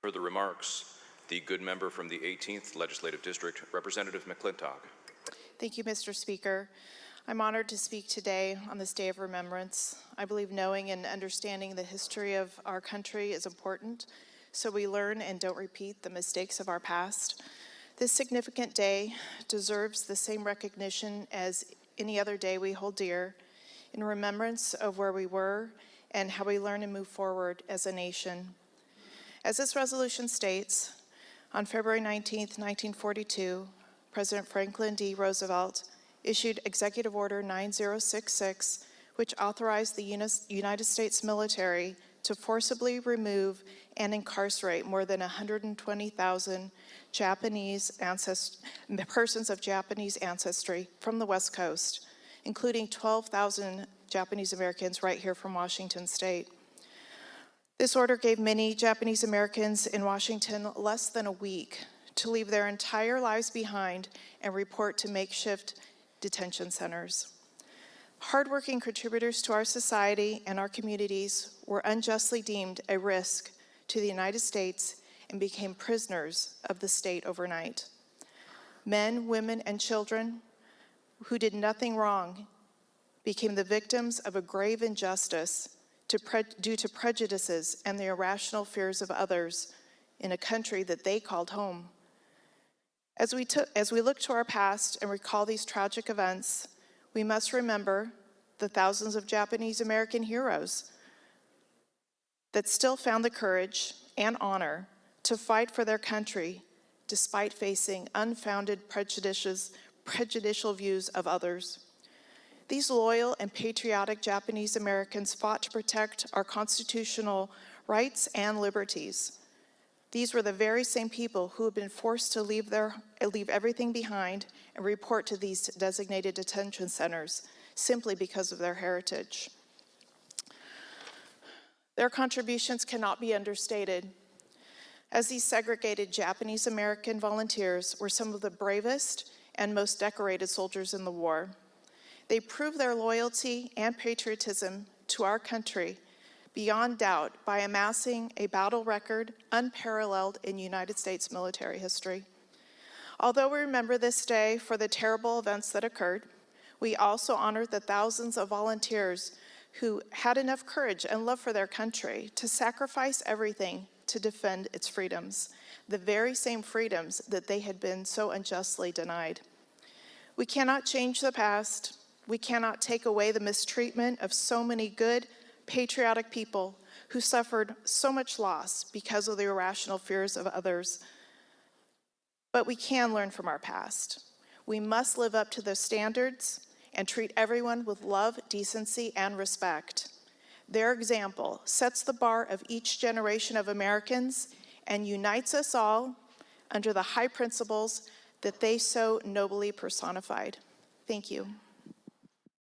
For the remarks, the good member from the 18th Legislative District, Representative McClintock. Thank you, Mr. Speaker. I'm honored to speak today on this day of remembrance. I believe knowing and understanding the history of our country is important, so we learn and don't repeat the mistakes of our past. This significant day deserves the same recognition as any other day we hold dear, in remembrance of where we were and how we learn and move forward as a nation. As this resolution states, on February 19, 1942, President Franklin D. Roosevelt issued Executive Order 9066, which authorized the United States military to forcibly remove and incarcerate more than 120,000 persons of Japanese ancestry from the West Coast, including 12,000 Japanese Americans right here from Washington State. This order gave many Japanese Americans in Washington less than a week to leave their entire lives behind and report to makeshift detention centers. Hardworking contributors to our society and our communities were unjustly deemed a risk to the United States and became prisoners of the state overnight. Men, women, and children who did nothing wrong became the victims of a grave injustice due to prejudices and the irrational fears of others in a country that they called home. As we look to our past and recall these tragic events, we must remember the thousands of Japanese American heroes that still found the courage and honor to fight for their country despite facing unfounded prejudicial views of others. These loyal and patriotic Japanese Americans fought to protect our constitutional rights and liberties. These were the very same people who had been forced to leave everything behind and report to these designated detention centers simply because of their heritage. Their contributions cannot be understated, as these segregated Japanese American volunteers were some of the bravest and most decorated soldiers in the war. They proved their loyalty and patriotism to our country beyond doubt by amassing a battle record unparalleled in United States military history. Although we remember this day for the terrible events that occurred, we also honor the thousands of volunteers who had enough courage and love for their country to sacrifice everything to defend its freedoms, the very same freedoms that they had been so unjustly denied. We cannot change the past. We cannot take away the mistreatment of so many good, patriotic people who suffered so much loss because of the irrational fears of others. But we can learn from our past. We must live up to those standards and treat everyone with love, decency, and respect. Their example sets the bar of each generation of Americans and unites us all under the high principles that they so nobly personified. Thank you.